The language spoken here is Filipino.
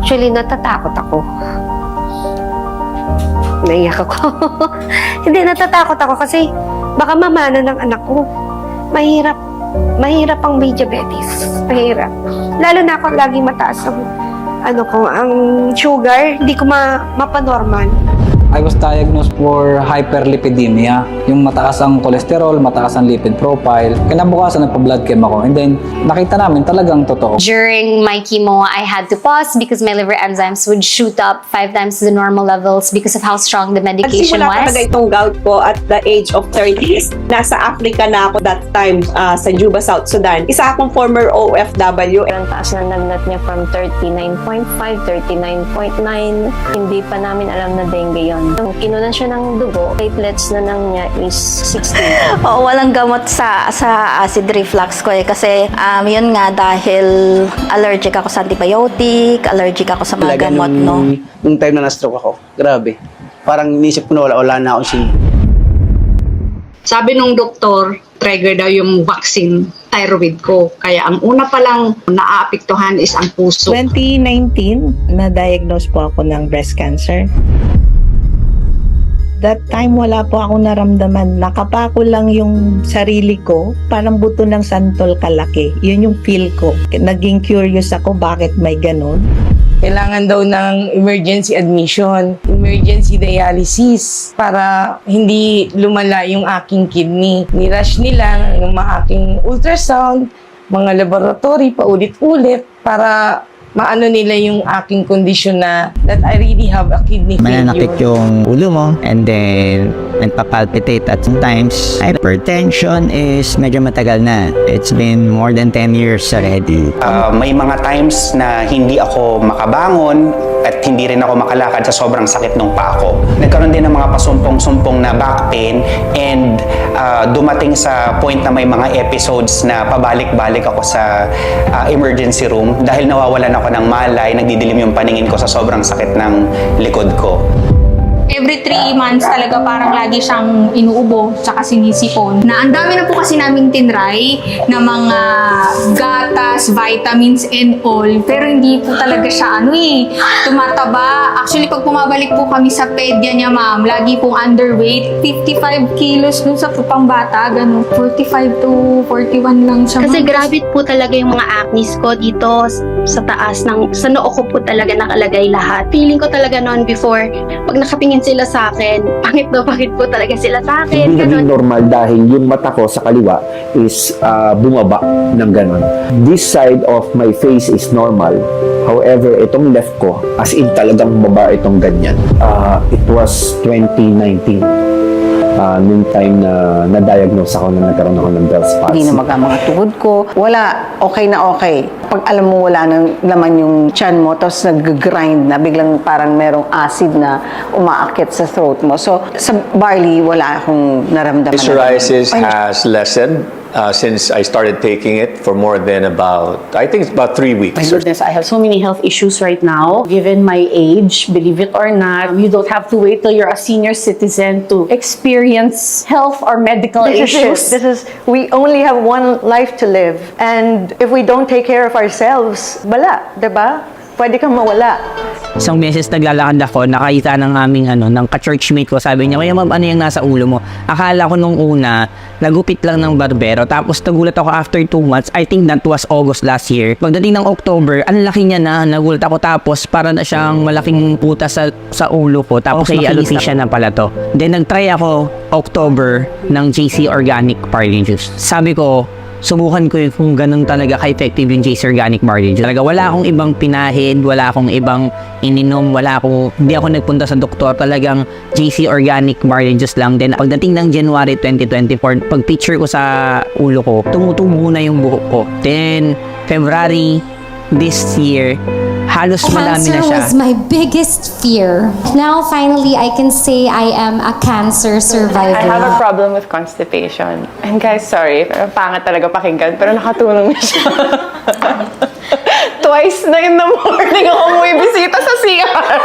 Actually, natatakot ako. Naiyak ako. Hindi, natatakot ako kasi baka mamana ng anak ko. Mahirap. Mahirap ang may diabetes. Mahirap. Lalo na ako laging mataas ang sugar. Hindi ko mapanormal. I was diagnosed for hyperlipidemia. Yung mataas ang cholesterol, mataas ang lipid profile. Kinabukasan nagpa-blood chem ako. And then, nakita namin talagang totoo. During my chemo, I had to pause because my liver enzymes would shoot up 5 times the normal levels because of how strong the medication Nagsimula was. talaga itong gout ko at the age of 30s. Nasa Africa na ako that time sa Juba, South Sudan. Isa akong former OFW. Ang taas na nagnat niya from 39.5, 39.9. Hindi pa namin alam na dengue yon. Nung kinunan siya ng dugo, platelets na lang niya is 16. Oo, walang gamot sa acid reflux ko eh. Kasi yun nga dahil allergic ako sa antibiotic, allergic ako sa mga gamot, no? Nung time na na-stroke ako, grabe. Parang inisip ko na wala na akong sin. Sabi nung doktor, trigger daw yung vaccine thyroid ko. Kaya ang una pa lang naaapektuhan is ang puso. 2019, na-diagnose po ako ng breast cancer. That time, wala po akong naramdaman. Nakapako lang yung sarili ko, parang buto ng santol kalaki. Yun yung feel ko. Naging curious ako bakit may ganun. Kailangan daw ng emergency admission, emergency dialysis para hindi lumala yung aking kidney. Nirush nila yung mga aking ultrasound, mga laboratory, paulit-ulit para maano nila yung aking kondisyon na that I really have a kidney failure. Mananakit yung ulo mo and then nagpapalpitate at sometimes. Hypertension is medyo matagal na. It's been more than 10 years already. May mga times na hindi ako makabangon at hindi rin ako makalakad sa sobrang sakit ng paa ko. Nagkaroon din ng mga pasumpong-sumpong na back pain and dumating sa point na may mga episodes na pabalik-balik ako sa emergency room dahil nawawalan ako ng malay, nagdidilim yung paningin ko sa sobrang sakit ng likod ko. Every 3 months talaga parang lagi siyang inuubo tsaka sinisipon. Na ang dami na po kasi naming tinry na mga gatas, vitamins and all. Pero hindi po talaga siya tumataba. Actually, pag pumabalik po kami sa pedya niya, ma'am, lagi pong underweight. 55 kilos nung sa pang bata, ganun. 45 to 41 lang siya. Kasi grabe po talaga yung mga acne ko dito sa taas sa noo ko po talaga nakalagay lahat. Feeling ko talaga noon before, pag nakatingin sila sa akin, pangit po talaga sila sa akin. Hindi naging normal dahil yung mata ko sa kaliwa is bumaba ng ganon. This side of my face is normal. However, itong left ko, as in talagang baba itong ganyan. It was 2019. Nung time na na-diagnose ako na nagkaroon ako ng Bell's palsy. Hindi na mga tuhod ko. Wala, okay na okay. Pag alam mo wala nang laman yung tiyan mo, tapos nag-grind na, biglang parang merong acid na umaakit sa throat mo. So, sa barley, wala akong naramdaman. Psoriasis has lessened since I started taking it for more than I think it's about 3 weeks. My goodness, I have so many health issues right now. Given my age, believe it or not, you don't have to wait till you're a senior citizen to experience health or medical issues. We only have one life to live. And if we don't take care of ourselves, bala, diba? Pwede kang mawala. Isang beses naglalakad ako, nakita ng aming ng ka-churchmate ko, sabi niya, "Kuya ma'am, ano yung nasa ulo mo?" Akala ko nung una, nagupit lang ng barbero, tapos nagulat ako after 2 months, I think that was August last year. Pagdating ng October, ang laki niya na, nagulat ako, tapos para na siyang malaking puta sa ulo ko, tapos may alopecia na pala to. Then nagtry ako October ng JC Organic Barley Juice. Sabi ko, subukan ko kung ganun talaga ka-effective yung JC Organic Barley Juice. Talaga, wala akong ibang pinahid, wala akong ibang ininom, hindi ako nagpunta sa doktor. Talagang JC Organic Barley Juice lang. Then, pagdating ng January 2024, pag-picture ko sa ulo ko, tumutubo na yung buhok ko. Then, February this year, halos madami na siya. Cancer was my biggest fear. Now, finally, I can say I am a cancer survivor. I have a problem with constipation. And guys, sorry, pero pangit talaga pakinggan, pero nakatulong na siya. Twice na in the morning ako may bisita sa CR.